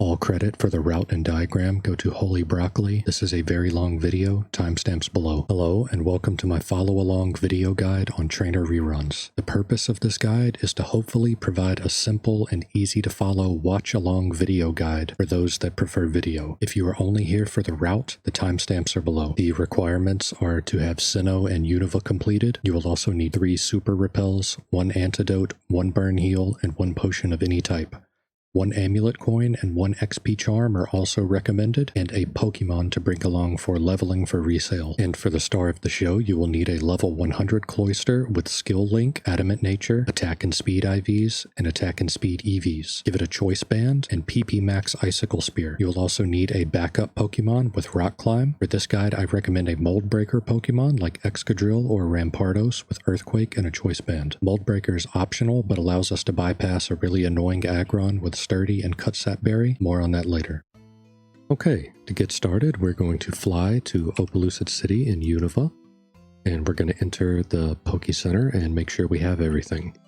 All credit for the route and diagram go to HolyBroccoli. This is a very long video, timestamps below. Hello and welcome to my follow-along video guide on trainer reruns. The purpose of this guide is to hopefully provide a simple and easy to follow watch-along video guide for those that prefer video. If you are only here for the route, the timestamps are below. The requirements are to have Sinnoh and Unova completed. You will also need 3 super repels, 1 antidote, 1 burn heal, and 1 potion of any type. 1 amulet coin and 1 XP charm are also recommended, and a Pokemon to bring along for leveling for resale. And for the star of the show, you will need a level 100 Cloyster with skill link, adamant nature, attack and speed IVs, and attack and speed EVs. Give it a choice band and PP max icicle spear. You will also need a backup Pokemon with rock climb. For this guide, I recommend a mold breaker Pokemon like Excadrill or Rampardos with earthquake and a choice band. Mold breaker is optional, but allows us to bypass a really annoying Aggron with sturdy and Cutsap berry. More on that later. Okay, to get started, we're going to fly to Opelucid City in Unova, and we're going to enter the Poke Center and make sure we have everything.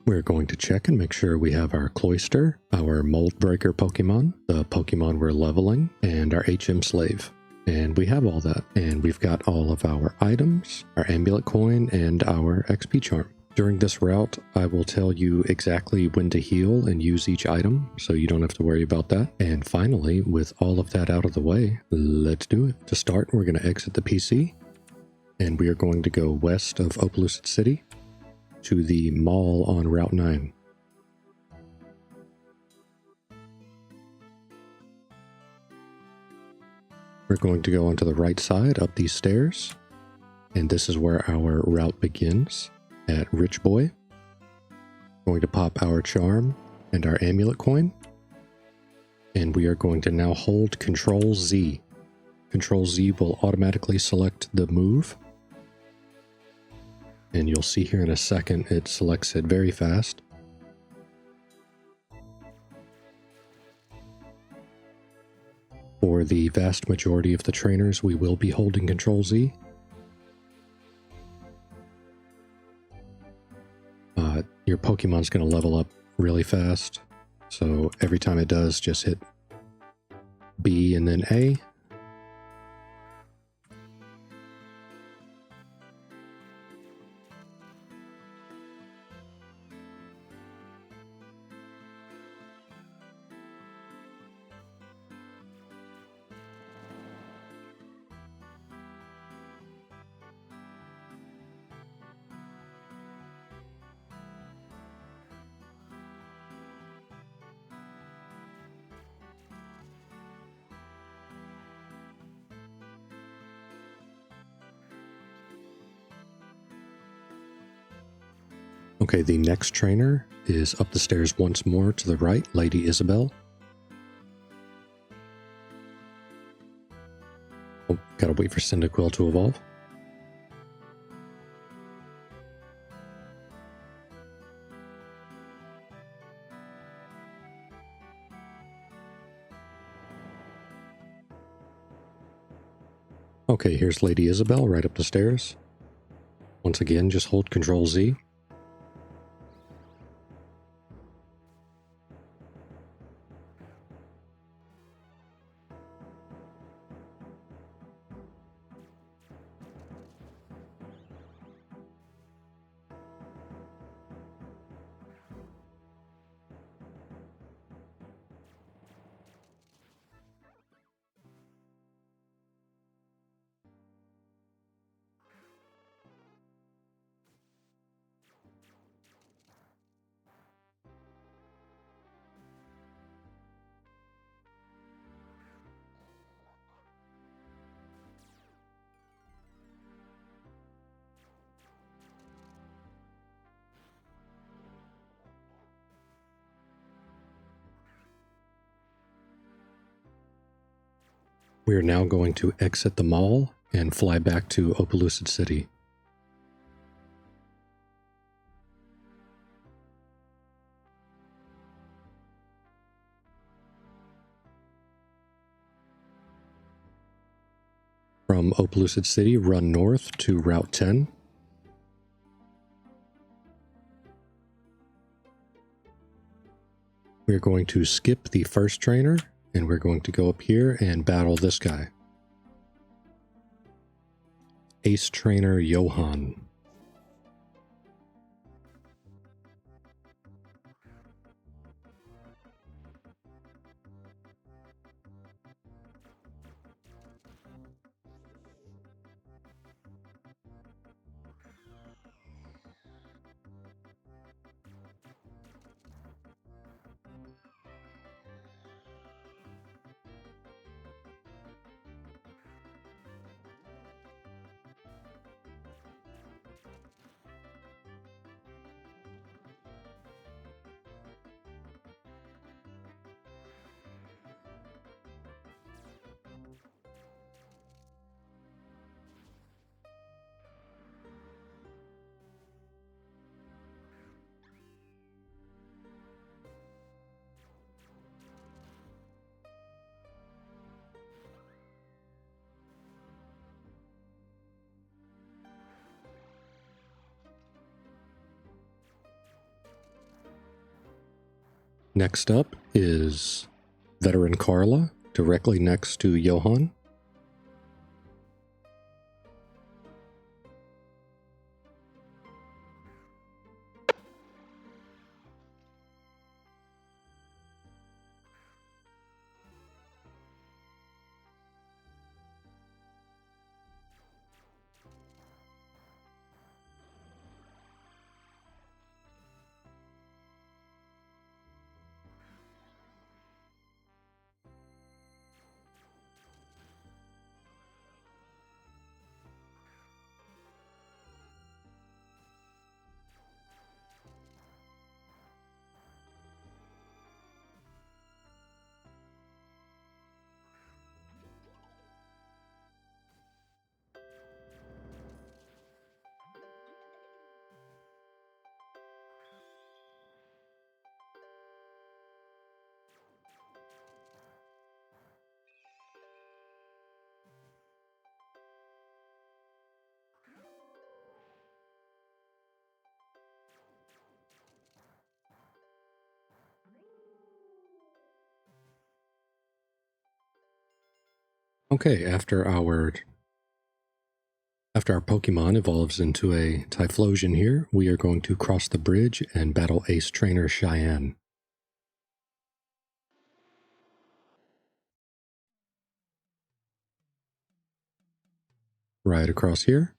We're going to check and make sure we have our Cloyster, our Mold Breaker Pokemon, the Pokemon we're leveling, and our HM Slave. And we have all that. And we've got all of our items, our Amulet Coin, and our XP Charm. During this route, I will tell you exactly when to heal and use each item, so you don't have to worry about that. And finally, with all of that out of the way, let's do it. To start, we're going to exit the PC, and we are going to go west of Opelucid City to the mall on Route 9. We're going to go onto the right side up these stairs, and this is where our route begins. At Rich Boy, going to pop our charm and our amulet coin, and we are going to now hold Control Z. Control Z will automatically select the move, and you'll see here in a second it selects it very fast. For the vast majority of the trainers, we will be holding Control Z. Your Pokemon's going to level up really fast, so every time it does, just hit B and then A. Okay, the next trainer is up the stairs once more to the right, Lady Isabel. Oh, gotta wait for Cyndaquil to evolve. Okay, here's Lady Isabel right up the stairs. Once again, just hold Control Z. We are now going to exit the mall and fly back to Opelucid City. From Opelucid City, run north to Route 10. We're going to skip the first trainer, and we're going to go up here and battle this guy. Ace Trainer Johan. Next up is Veteran Carla, directly next to Johan. Okay, after our Pokemon evolves into a Typhlosion here, we are going to cross the bridge and battle Ace Trainer Cheyenne. Right across here.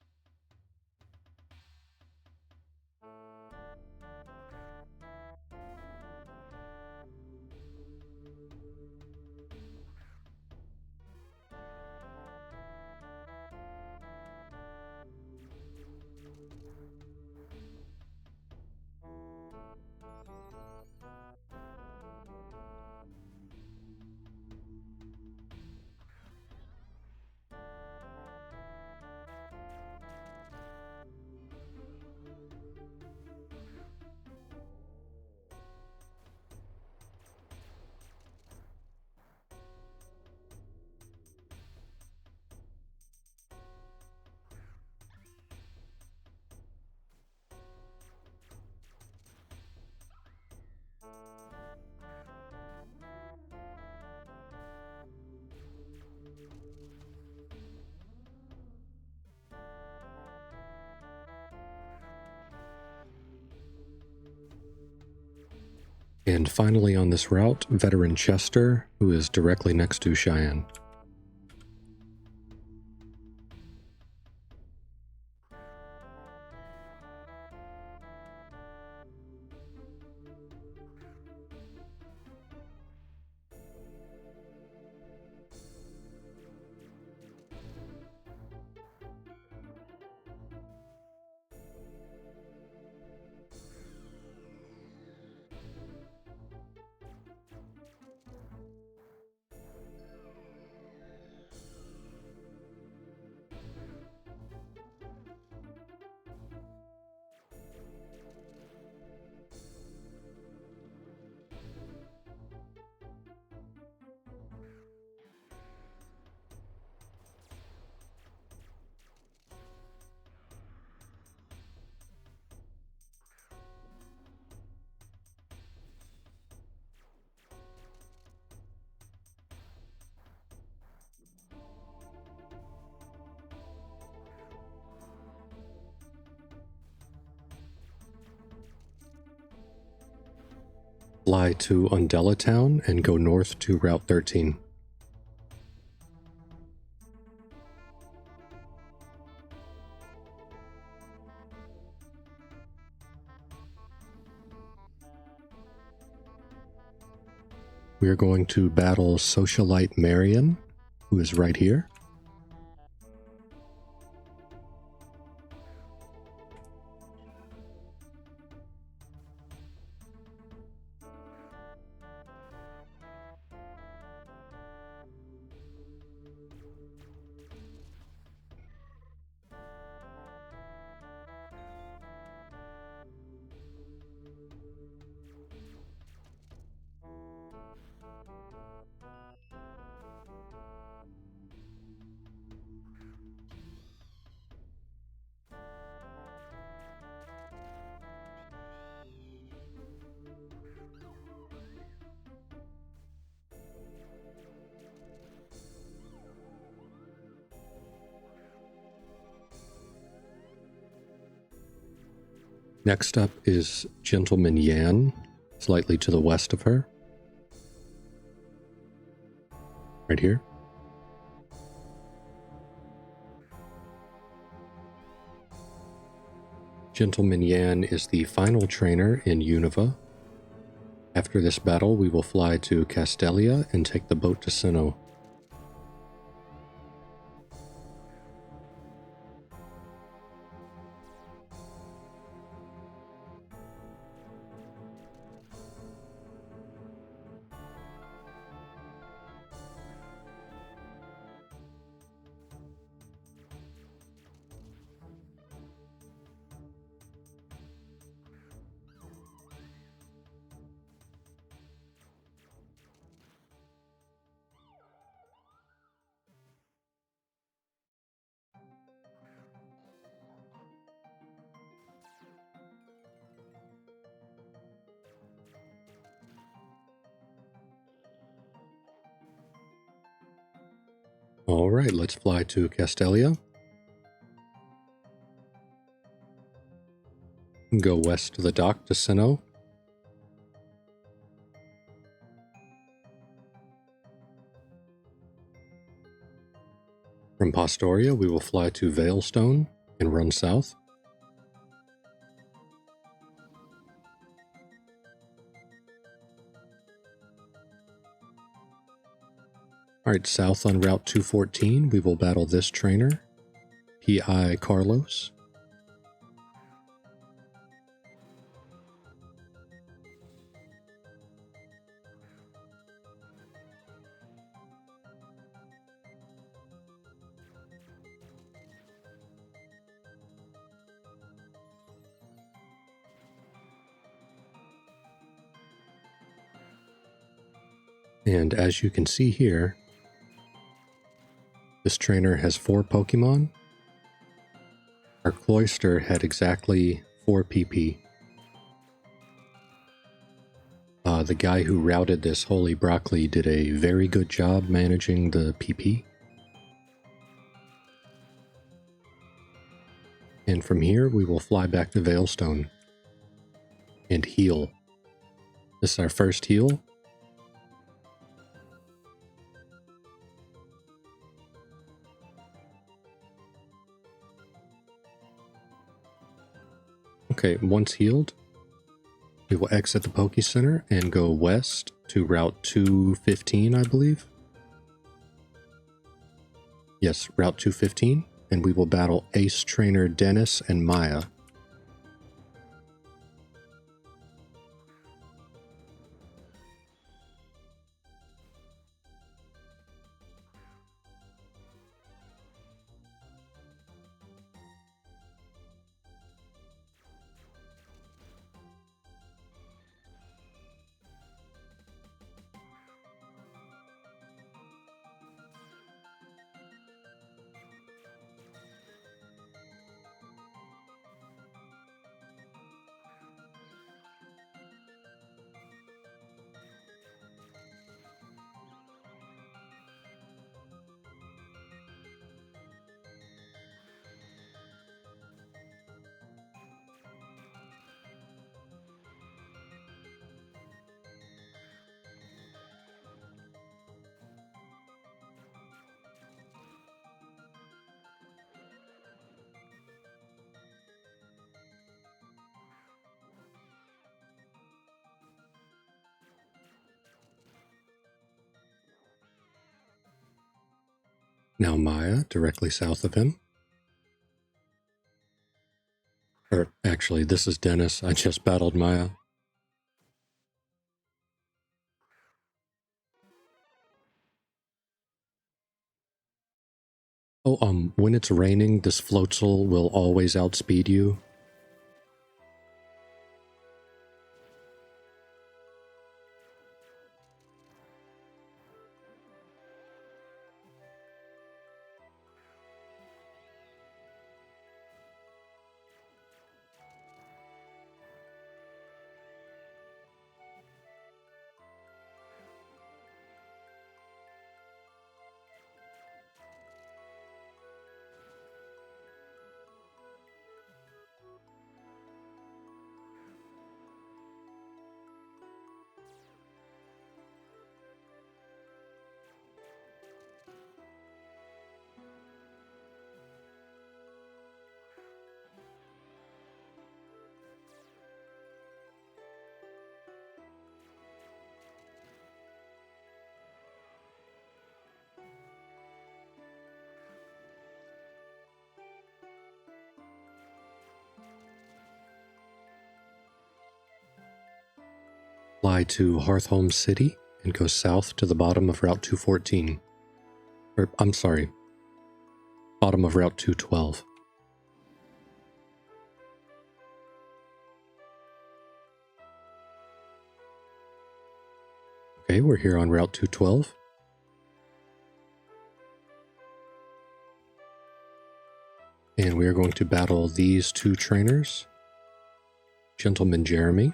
And finally on this route, Veteran Chester, who is directly next to Cheyenne. Fly to Undella Town and go north to Route 13. We are going to battle Socialite Marion, who is right here. Next up is Gentleman Yan, slightly to the west of her. Right here. Gentleman Yan is the final trainer in Unova. After this battle, we will fly to Castelia and take the boat to Sinnoh. All right, let's fly to Castelia. Go west to the dock to Sinnoh. From Pastoria, we will fly to Veilstone and run south. Alright, south on Route 214, we will battle this trainer, P.I. Carlos. And as you can see here, this trainer has 4 Pokemon. Our Cloyster had exactly 4 PP. The guy who routed this HolyBroccoli did a very good job managing the PP. And from here, we will fly back to Veilstone and heal. This is our first heal. Okay, once healed, we will exit the Poke Center and go west to Route 215, I believe. Yes, Route 215, and we will battle Ace Trainer Dennis and Maya. Now Maya, directly south of him. Or actually, this is Dennis. I just battled Maya. Oh, when it's raining, this Floatzel will always outspeed you. Fly to Hearthholme City and go south to the bottom of Route 214. Or, I'm sorry, bottom of Route 212. Okay, we're here on Route 212. And we are going to battle these two trainers. Gentleman Jeremy.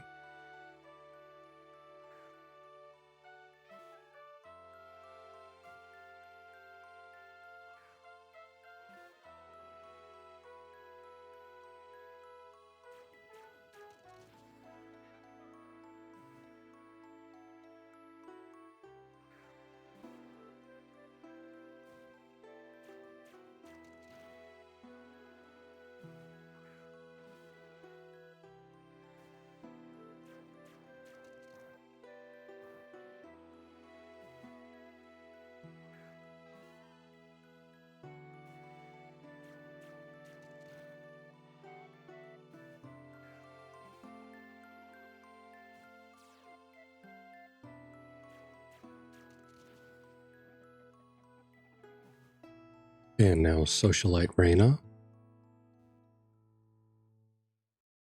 And now Socialite Reyna.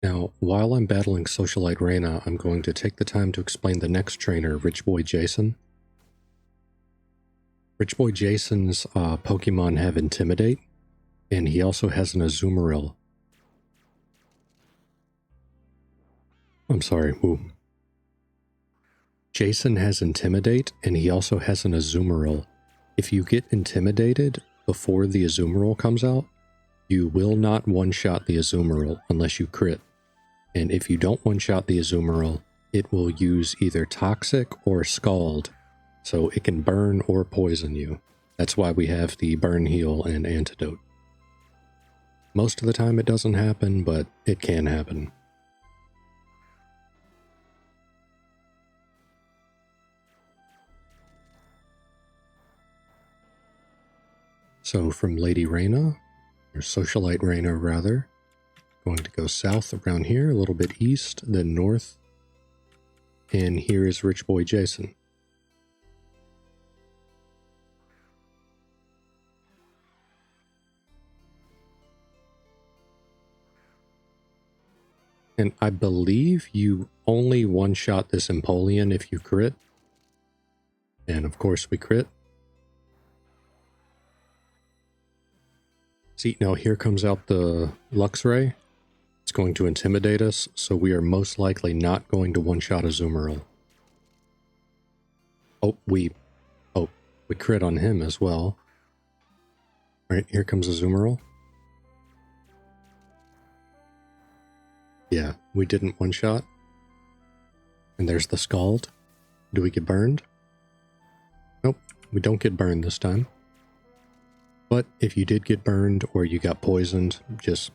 Now, while I'm battling Socialite Reyna, I'm going to take the time to explain the next trainer, Rich Boy Jason. Rich Boy Jason's Pokemon have Intimidate, and he also has an Azumarill. I'm sorry, woo. Jason has Intimidate, and he also has an Azumarill. If you get intimidated before the Azumarill comes out, you will not one-shot the Azumarill unless you crit. And if you don't one-shot the Azumarill, it will use either Toxic or Scald, so it can burn or poison you. That's why we have the Burn, Heal, and Antidote. Most of the time it doesn't happen, but it can happen. So from Lady Reyna, or Socialite Reyna rather, going to go south around here, a little bit east, then north. And here is Rich Boy Jason. And I believe you only one-shot this Empoleon if you crit. And of course we crit. See, now here comes out the Luxray. It's going to intimidate us, so we are most likely not going to one-shot Azumarill. Oh, we crit on him as well. All right, here comes Azumarill. Yeah, we didn't one-shot. And there's the Scald. Do we get burned? Nope, we don't get burned this time. But if you did get burned or you got poisoned, just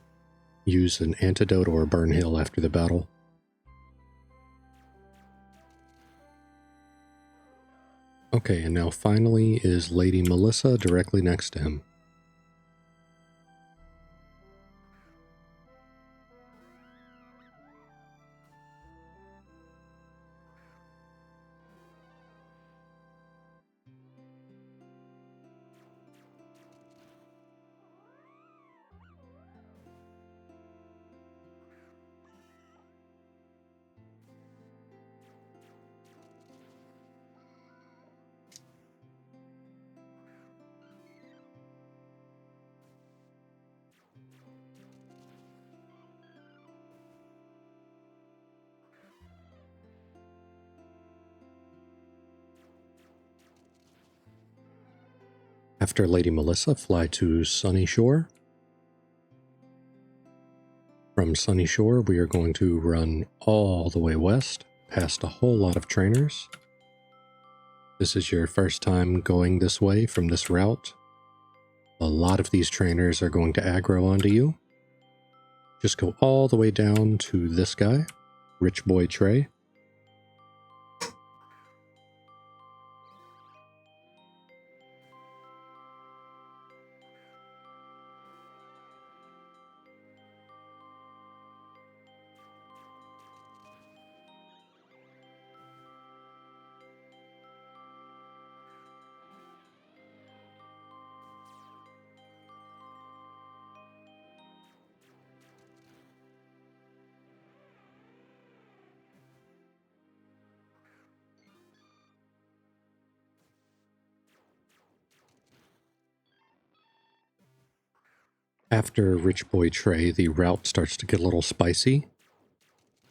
use an Antidote or a Burn Heal after the battle. Okay, and now finally is Lady Melissa directly next to him. After Lady Melissa, fly to Sunny Shore. From Sunny Shore, we are going to run all the way west, past a whole lot of trainers. This is your first time going this way from this route. A lot of these trainers are going to aggro onto you. Just go all the way down to this guy, Rich Boy Trey. After Rich Boy Trey, the route starts to get a little spicy.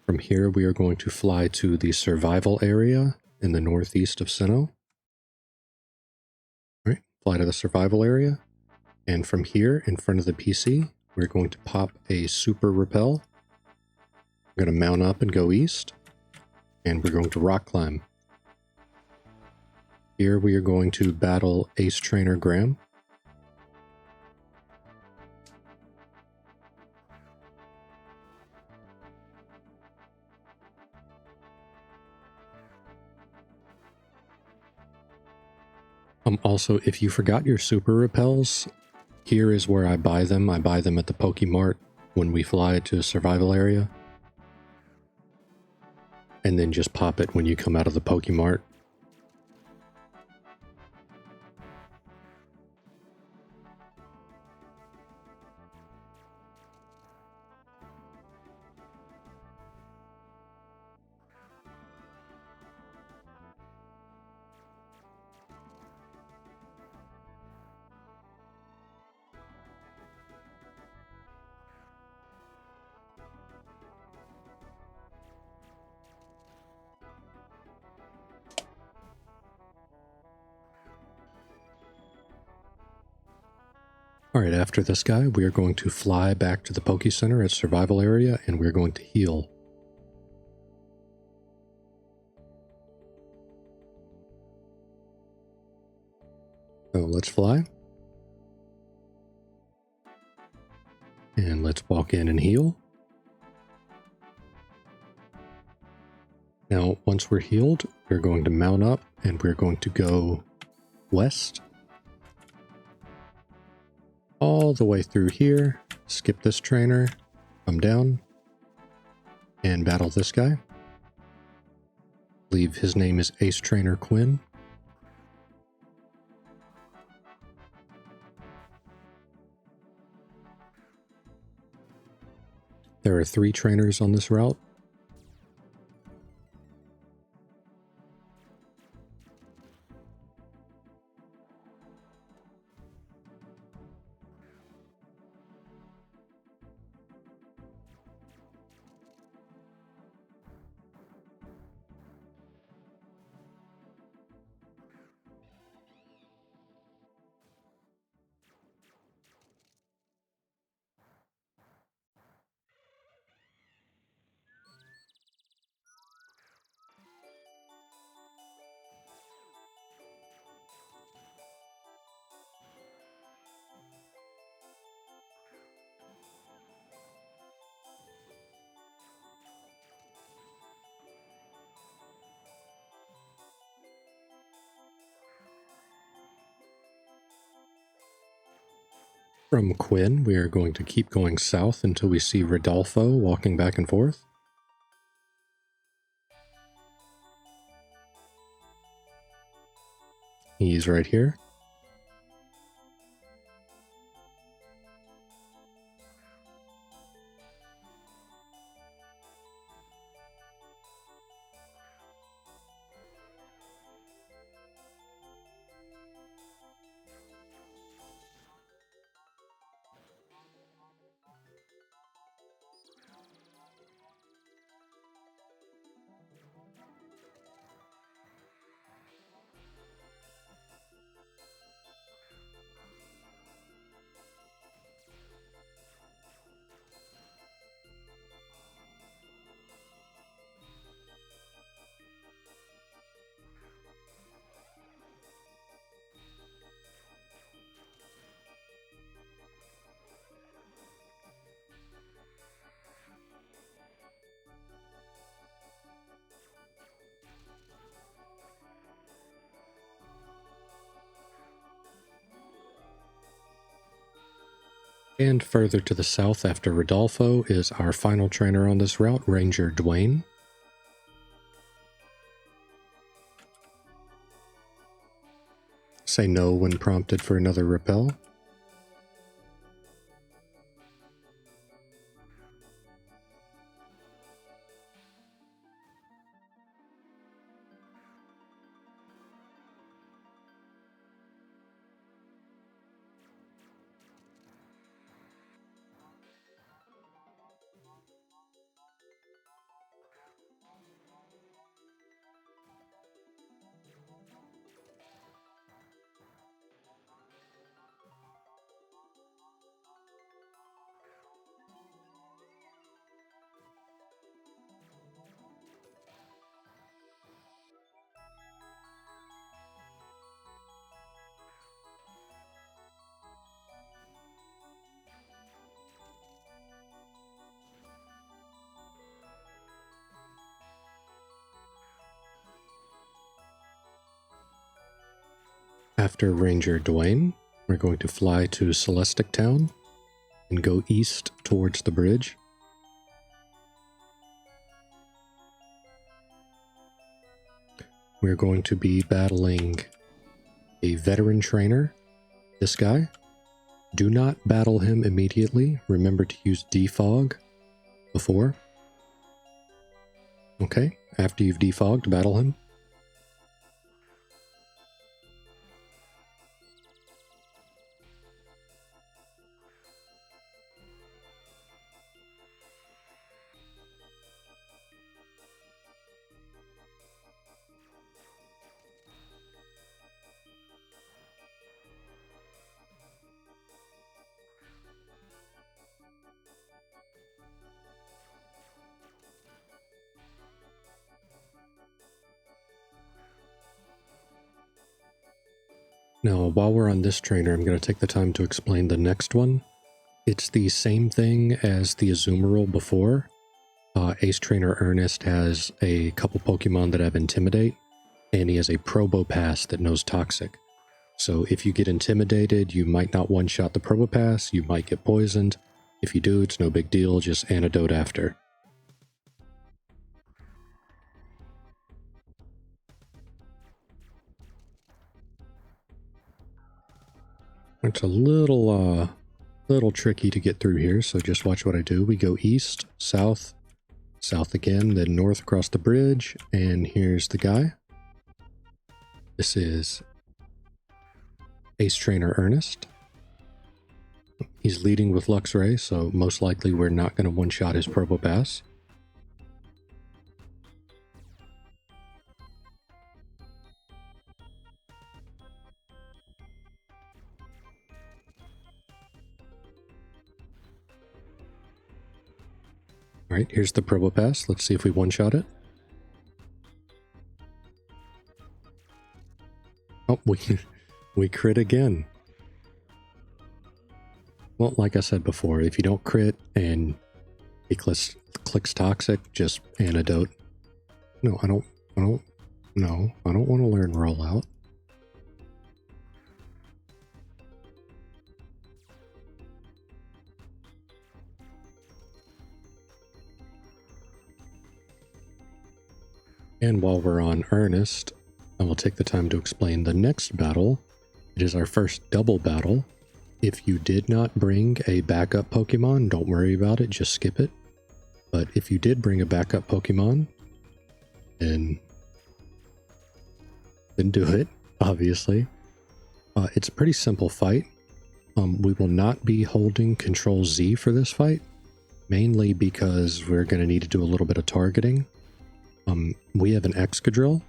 From here, we are going to fly to the survival area in the northeast of Sinnoh. All right, fly to the survival area. And from here, in front of the PC, we're going to pop a super rappel. We're going to mount up and go east. And we're going to rock climb. Here we are going to battle Ace Trainer Graham. Also, if you forgot your super repels, here is where I buy them. I buy them at the PokeMart when we fly to a survival area. And then just pop it when you come out of the PokeMart. Alright, after this guy, we are going to fly back to the Poke Center at Survival Area, and we're going to heal. So let's fly. And let's walk in and heal. Now, once we're healed, we're going to mount up, and we're going to go west. All the way through here, skip this trainer, come down, and battle this guy. I believe his name is Ace Trainer Quinn. There are 3 trainers on this route. From Quinn, we are going to keep going south until we see Rodolfo walking back and forth. He's right here. And further to the south after Rodolfo is our final trainer on this route, Ranger Dwayne. Say no when prompted for another repel. After Ranger Dwayne, we're going to fly to Celestic Town and go east towards the bridge. We're going to be battling a veteran trainer, this guy. Do not battle him immediately. Remember to use defog before. Okay, after you've defogged, battle him. Now, while we're on this trainer, I'm going to take the time to explain the next one. It's the same thing as the Azumarill before. Ace Trainer Ernest has a couple Pokemon that have Intimidate, and he has a Probopass that knows Toxic. So if you get intimidated, you might not one-shot the Probopass, you might get poisoned. If you do, it's no big deal, just antidote after. It's a little tricky to get through here, so just watch what I do. We go east, south, south again, then north across the bridge, and here's the guy. This is Ace Trainer Ernest. He's leading with Luxray, so most likely we're not going to one-shot his Probopass. Alright, here's the Probopass. Let's see if we one-shot it. Oh, we crit again. Well, like I said before, if you don't crit and he clicks Toxic, just antidote. No, I don't want to learn Rollout. And while we're on Ernest, I will take the time to explain the next battle. It is our first double battle. If you did not bring a backup Pokemon, don't worry about it, just skip it. But if you did bring a backup Pokemon, then do it, obviously. It's a pretty simple fight. We will not be holding Control Z for this fight, mainly because we're going to need to do a little bit of targeting. We have an Excadrill,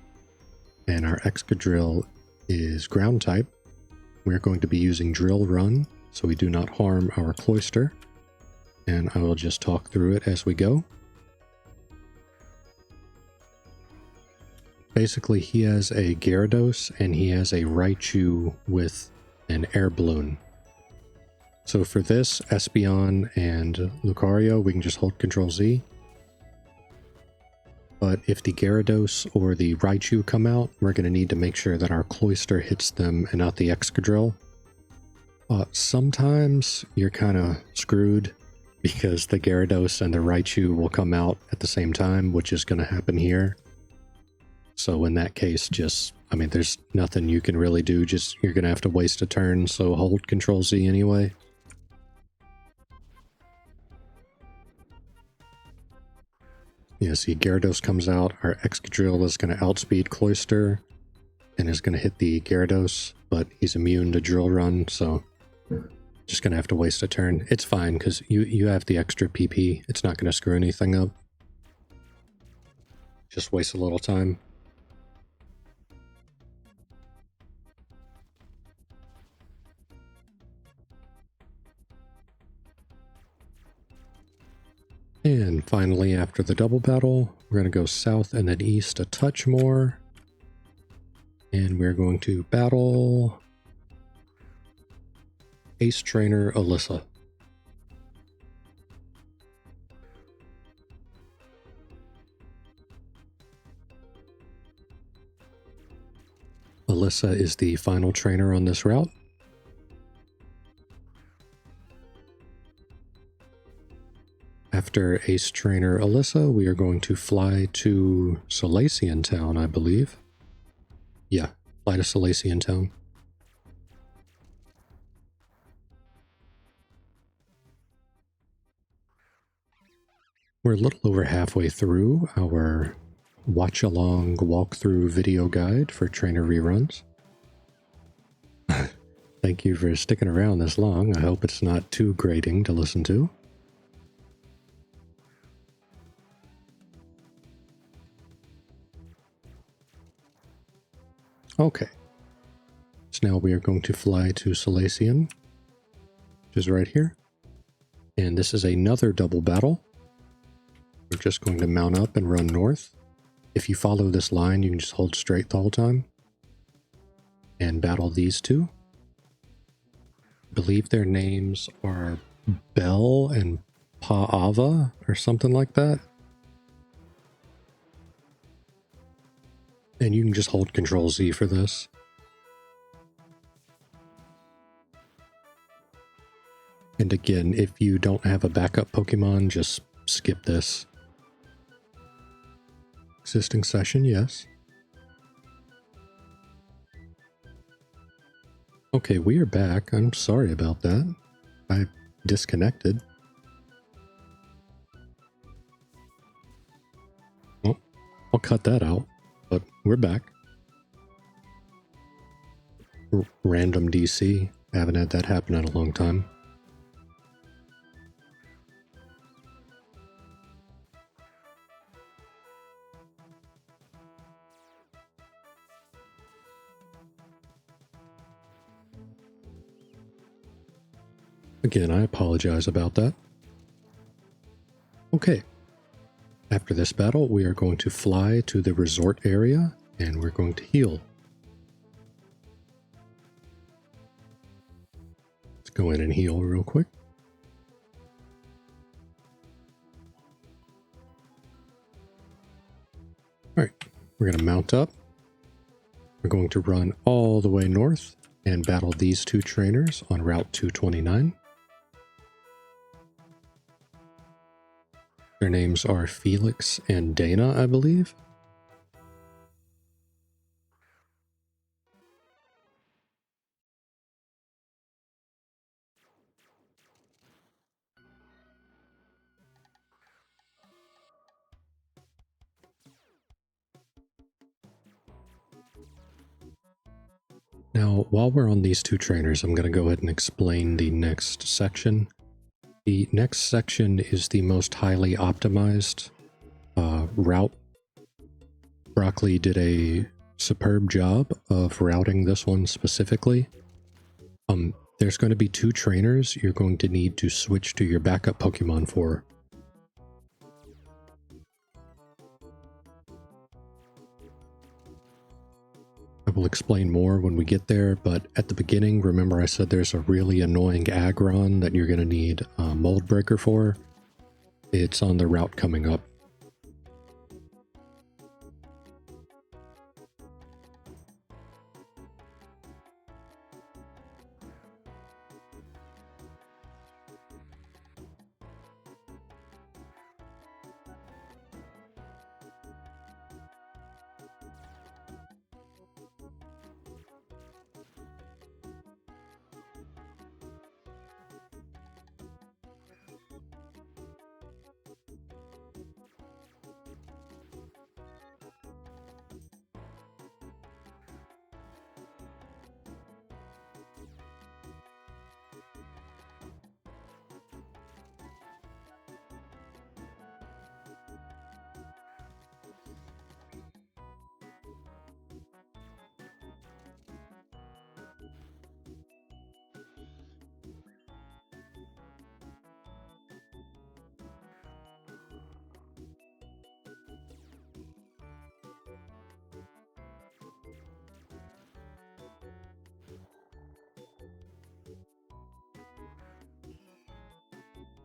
and our Excadrill is ground type. We're going to be using Drill Run, so we do not harm our Cloyster. And I will just talk through it as we go. Basically, he has a Gyarados, and he has a Raichu with an Air Balloon. So for this, Espeon and Lucario, we can just hold Control Z. But if the Gyarados or the Raichu come out, we're going to need to make sure that our Cloyster hits them and not the Excadrill. Sometimes you're kind of screwed because the Gyarados and the Raichu will come out at the same time, which is going to happen here. So in that case, there's nothing you can really do. You're going to have to waste a turn, so hold Control Z anyway. Yeah, see, Gyarados comes out. Our Excadrill is going to outspeed Cloyster and is going to hit the Gyarados, but he's immune to Drill Run, so just going to have to waste a turn. It's fine, because you have the extra PP. It's not going to screw anything up. Just waste a little time. And finally, after the double battle, we're going to go south and then east a touch more. And we're going to battle Ace Trainer Alyssa. Alyssa is the final trainer on this route. After Ace Trainer Alyssa, we are going to fly to Solaceon Town, I believe. Yeah, fly to Solaceon Town. We're a little over halfway through our watch-along walkthrough video guide for Trainer Reruns. Thank you for sticking around this long. I hope it's not too grating to listen to. Okay, so now we are going to fly to Solaceon, which is right here. And this is another double battle. We're just going to mount up and run north. If you follow this line, you can just hold straight the whole time and battle these two. I believe their names are Bell and Paava or something like that. And you can just hold Control Z for this. And again, if you don't have a backup Pokemon, just skip this. Existing session, yes. Okay, we are back. I'm sorry about that. I disconnected. Well, I'll cut that out. But we're back. Random DC. I haven't had that happen in a long time. Again, I apologize about that. Okay. After this battle, we are going to fly to the resort area, and we're going to heal. Let's go in and heal real quick. Alright, we're going to mount up. We're going to run all the way north and battle these two trainers on Route 229. Their names are Felix and Dana, I believe. Now, while we're on these two trainers, I'm going to go ahead and explain the next section. The next section is the most highly optimized route. Broccoli did a superb job of routing this one specifically. There's going to be two trainers you're going to need to switch to your backup Pokemon for. I will explain more when we get there, but at the beginning, remember I said there's a really annoying Aggron that you're going to need a Mold Breaker for? It's on the route coming up.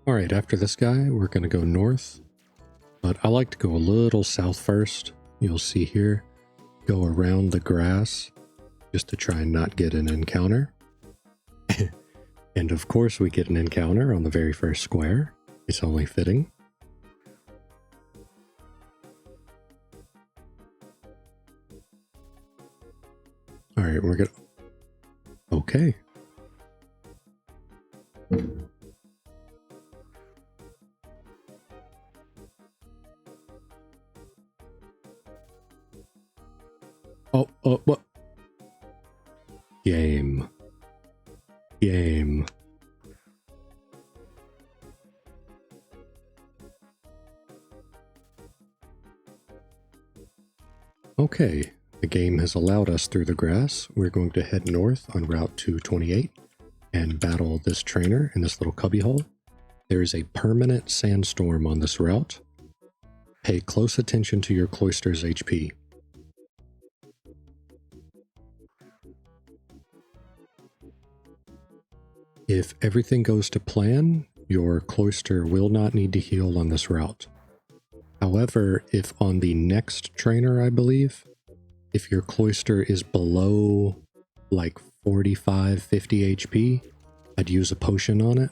Alright, after this guy, we're going to go north, but I like to go a little south first. You'll see here, go around the grass, just to try and not get an encounter. And of course we get an encounter on the very first square. It's only fitting. Alright, we're gonna... Okay. Oh, what? Game. Okay, the game has allowed us through the grass. We're going to head north on Route 228 and battle this trainer in this little cubbyhole. There is a permanent sandstorm on this route. Pay close attention to your Cloyster's HP. If everything goes to plan, your Cloyster will not need to heal on this route. However, if on the next trainer, I believe, if your Cloyster is below like 45, 50 HP, I'd use a potion on it.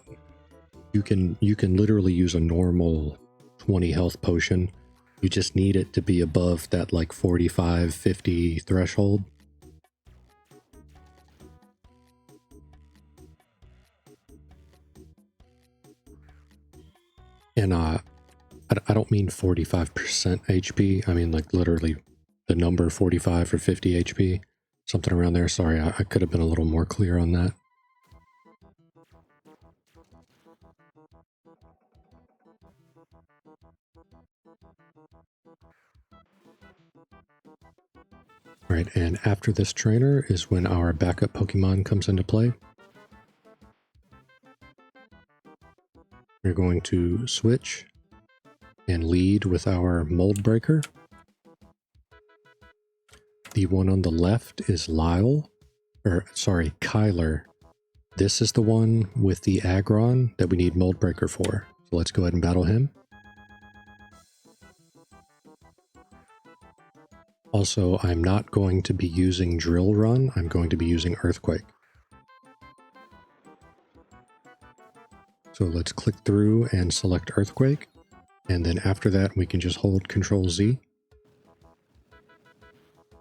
You can literally use a normal 20 health potion. You just need it to be above that like 45, 50 threshold. And I don't mean 45% HP. I mean like literally the number 45 or 50 HP. Something around there. Sorry, I could have been a little more clear on that. Alright, and after this trainer is when our backup Pokemon comes into play. We're going to switch and lead with our Mold Breaker. The one on the left is Kyler. This is the one with the Aggron that we need Mold Breaker for. So let's go ahead and battle him. Also, I'm not going to be using Drill Run, I'm going to be using Earthquake. So let's click through and select Earthquake, and then after that we can just hold Control Z.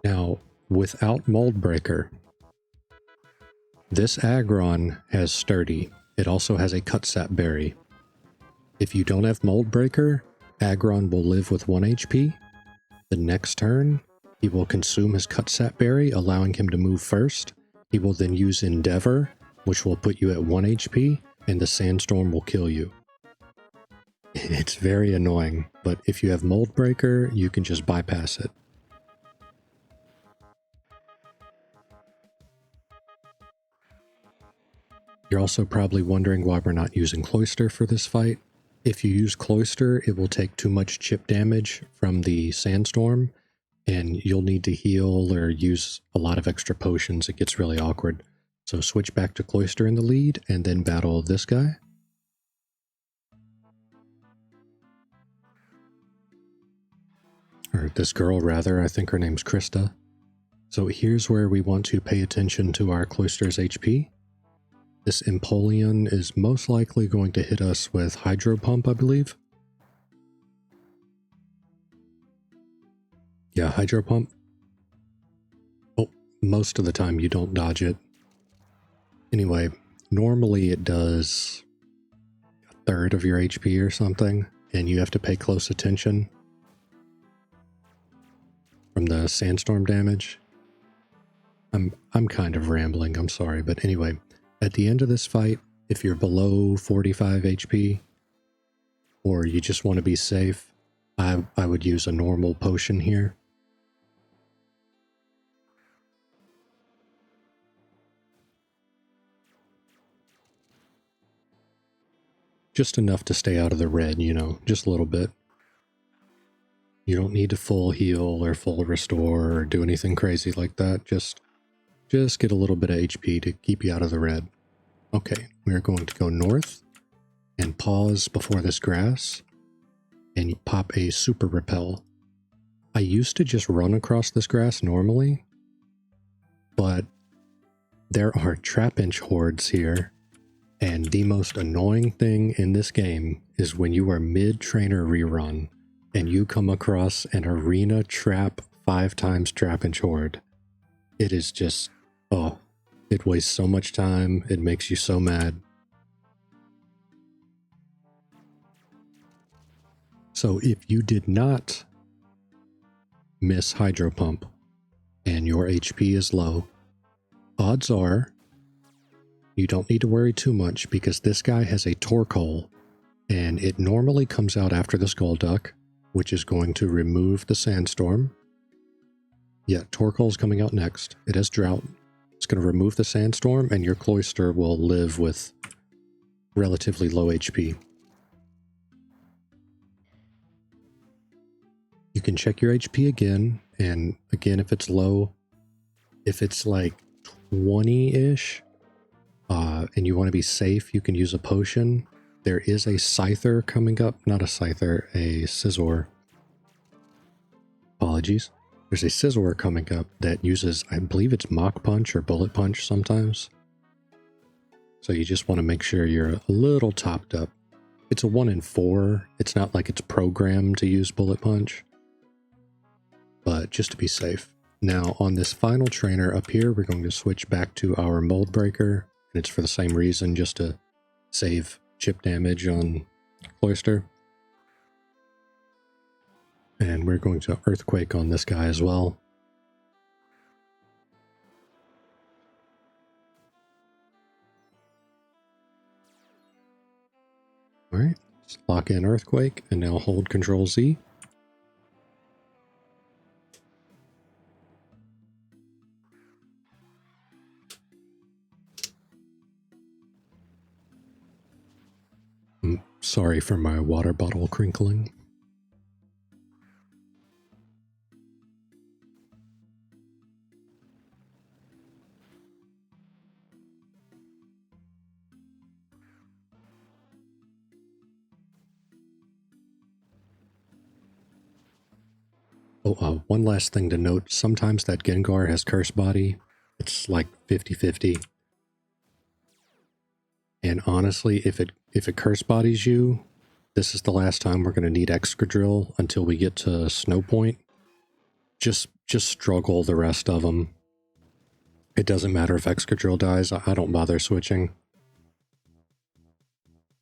Now, without Mold Breaker, this Aggron has Sturdy. It also has a Cutsap Berry. If you don't have Mold Breaker, Aggron will live with 1 HP. The next turn, he will consume his Cutsap Berry, allowing him to move first, He will then use Endeavor, which will put you at 1 HP, and the Sandstorm will kill you. It's very annoying, but if you have Mold Breaker, you can just bypass it. You're also probably wondering why we're not using Cloyster for this fight. If you use Cloyster, it will take too much chip damage from the Sandstorm, and you'll need to heal or use a lot of extra potions. It gets really awkward. So switch back to Cloyster in the lead, and then battle this guy. Or this girl, rather. I think her name's Krista. So here's where we want to pay attention to our Cloyster's HP. This Empoleon is most likely going to hit us with Hydro Pump, I believe. Yeah, Hydro Pump. Oh, most of the time you don't dodge it. Anyway, normally it does a third of your HP or something, and you have to pay close attention from the Sandstorm damage. I'm kind of rambling, I'm sorry, but anyway, at the end of this fight, if you're below 45 HP, or you just want to be safe, I would use a normal potion here. Just enough to stay out of the red, you know, just a little bit. You don't need to full heal or full restore or do anything crazy like that. Just get a little bit of HP to keep you out of the red. Okay, we're going to go north and pause before this grass and you pop a super repel. I used to just run across this grass normally, but there are Trapinch hordes here. And the most annoying thing in this game is when you are mid-trainer rerun and you come across an arena trap 5x Trapinch horde. It is just, oh, it wastes so much time. It makes you so mad. So if you did not miss Hydro Pump and your HP is low, odds are you don't need to worry too much because this guy has a Torkoal, and it normally comes out after the Skullduck, which is going to remove the Sandstorm. Yeah, Torkoal's coming out next. It has Drought. It's going to remove the Sandstorm, and your Cloyster will live with relatively low HP. You can check your HP again, and again, if it's low, if it's like 20-ish, and you want to be safe, you can use a potion. There is a Scyther coming up. Not a Scyther, a Scizor. Apologies. There's a Scizor coming up that uses, I believe it's Mach Punch or Bullet Punch sometimes. So you just want to make sure you're a little topped up. It's a 1 in 4. It's not like it's programmed to use Bullet Punch. But just to be safe. Now on this final trainer up here, we're going to switch back to our Mold Breaker. And it's for the same reason, just to save chip damage on Cloyster. And we're going to Earthquake on this guy as well. Alright, let's lock in Earthquake and now hold Control Z. Sorry for my water bottle crinkling. Oh, one last thing to note. Sometimes that Gengar has Curse Body. It's like 50-50. And honestly, if it Curse Bodies you, this is the last time we're going to need Excadrill until we get to Snowpoint. Just struggle the rest of them. It doesn't matter if Excadrill dies. I don't bother switching.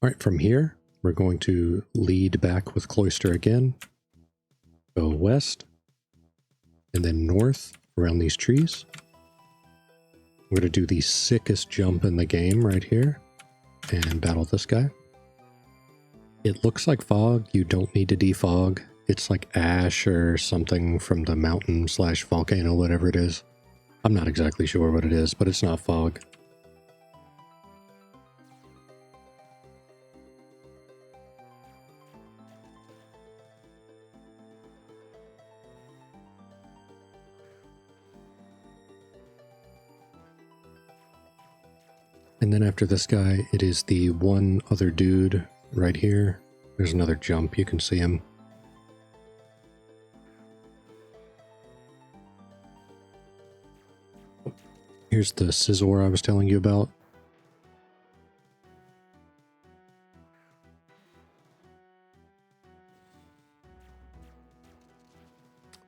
Alright, from here, we're going to lead back with Cloyster again. Go west. And then north around these trees. We're going to do the sickest jump in the game right here and battle this guy. It looks like fog. You don't need to defog. It's like ash or something from the mountain / volcano, whatever it is. I'm not exactly sure what it is, but it's not fog. And then after this guy, it is the one other dude right here. There's another jump. You can see him. Here's the scissor I was telling you about.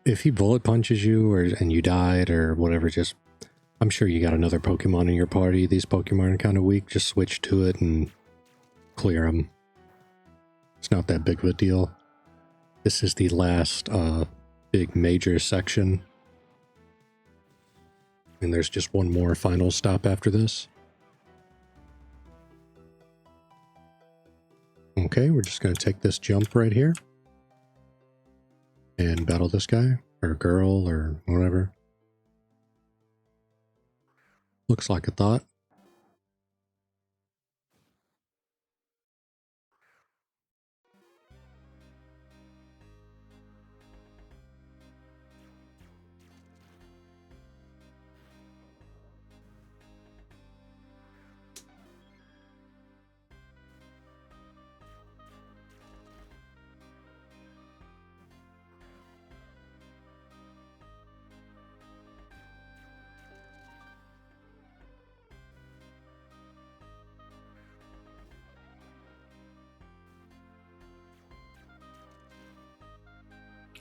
If he bullet punches you and you died or whatever, just... I'm sure you got another Pokemon in your party. These Pokemon are kind of weak. Just switch to it and clear them. It's not that big of a deal. This is the last big major section. And there's just one more final stop after this. Okay, we're just going to take this jump right here. And battle this guy, or girl, or whatever. Looks like a thought.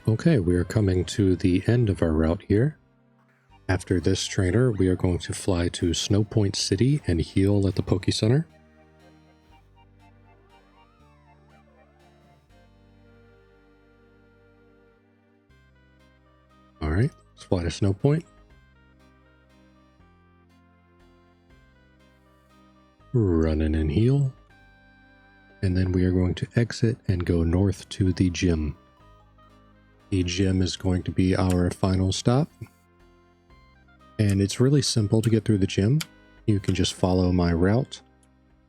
Okay, we are coming to the end of our route here. After this trainer, we are going to fly to Snowpoint City and heal at the Poke Center. Alright, let's fly to Snowpoint. Run in and heal. And then we are going to exit and go north to the gym. The gym is going to be our final stop. And it's really simple to get through the gym. You can just follow my route.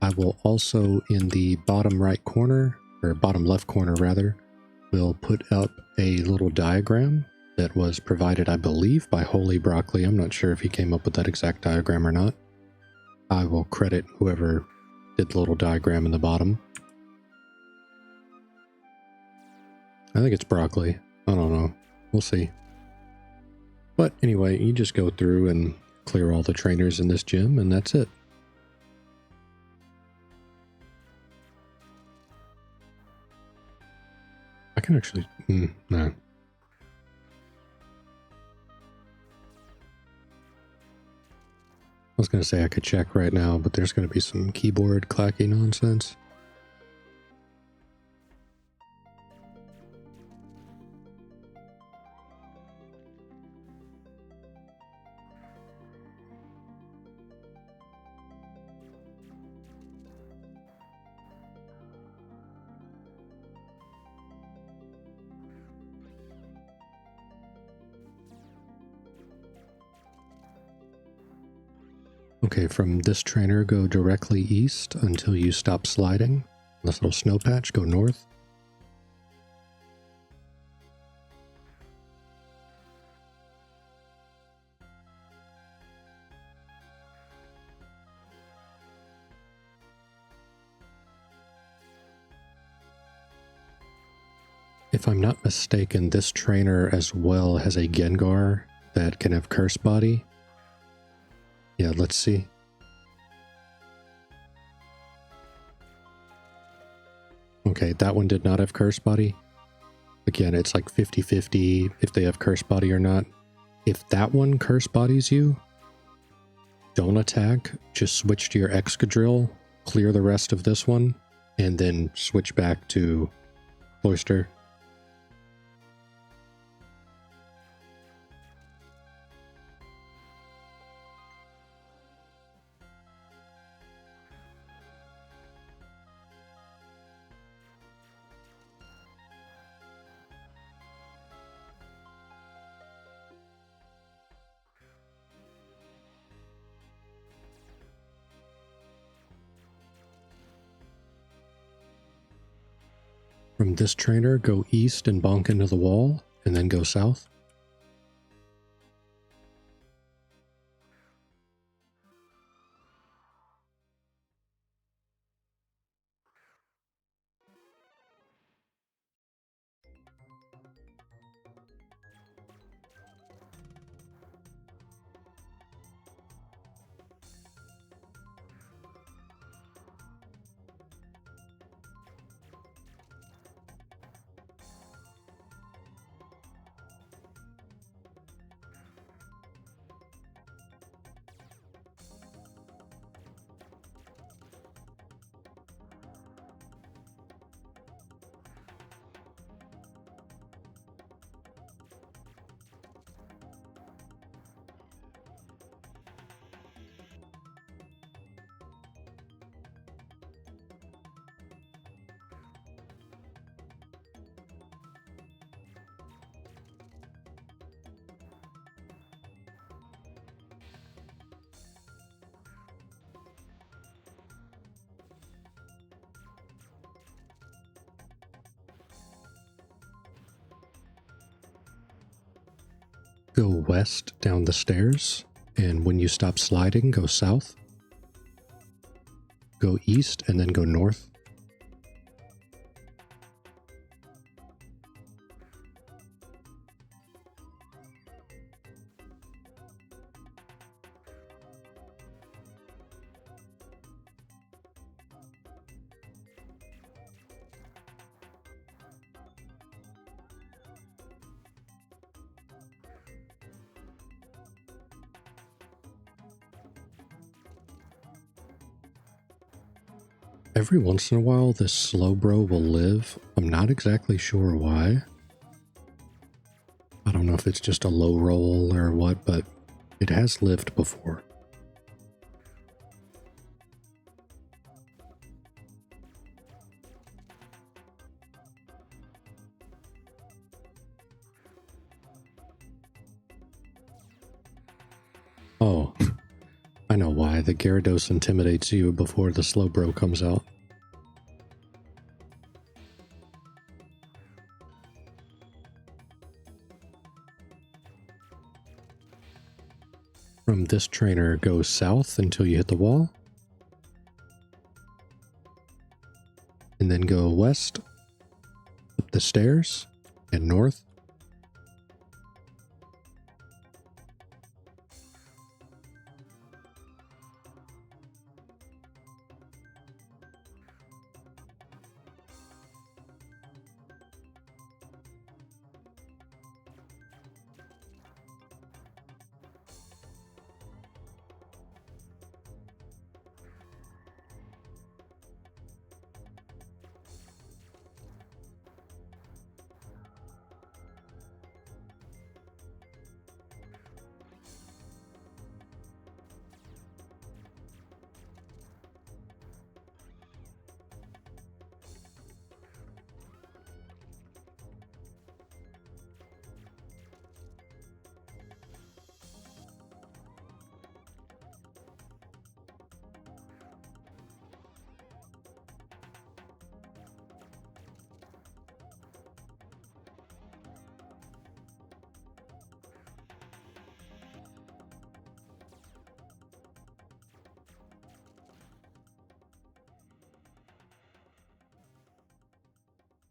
I will also, in the bottom right corner, or bottom left corner rather, will put up a little diagram that was provided, I believe, by HolyBroccoli. I'm not sure if he came up with that exact diagram or not. I will credit whoever did the little diagram in the bottom. I think it's Broccoli. I don't know. We'll see. But anyway, you just go through and clear all the trainers in this gym, and that's it. I can actually... no. I was going to say I could check right now, but there's going to be some keyboard clacky nonsense. Okay, from this trainer, go directly east until you stop sliding. This little snow patch, go north. If I'm not mistaken, this trainer as well has a Gengar that can have Curse Body. Yeah, let's see. Okay, that one did not have Curse Body. Again, it's like 50-50 if they have Curse Body or not. If that one Curse Bodies you, don't attack. Just switch to your Excadrill, clear the rest of this one, and then switch back to Cloyster. From this trainer, go east and bonk into the wall, and then go south. Go west down the stairs, and when you stop sliding, go south. Go east and then go north. Every once in a while, this slow bro will live. I'm not exactly sure why. I don't know if it's just a low roll or what, but it has lived before. Oh, I know why. The Gyarados intimidates you before the slow bro comes out. From this trainer, go south until you hit the wall. And then go west, up the stairs, and north.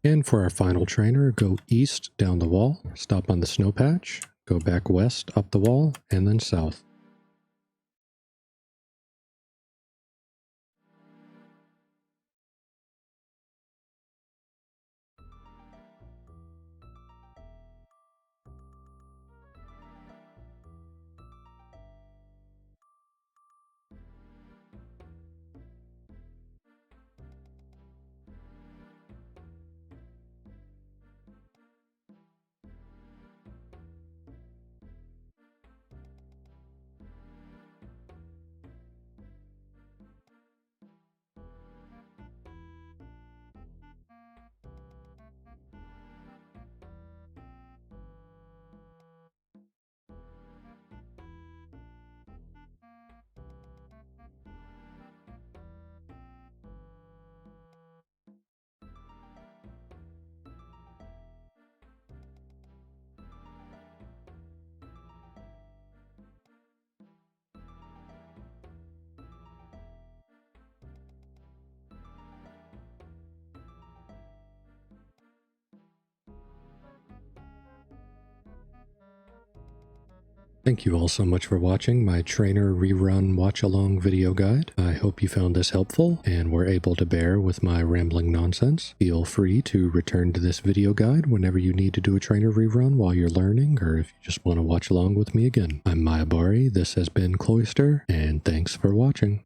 And for our final trainer, go east down the wall, stop on the snow patch, go back west up the wall, and then south. Thank you all so much for watching my Trainer Rerun watch-along video guide. I hope you found this helpful and were able to bear with my rambling nonsense. Feel free to return to this video guide whenever you need to do a Trainer Rerun while you're learning, or if you just want to watch along with me again. I'm Maebari, this has been Cloyster, and thanks for watching.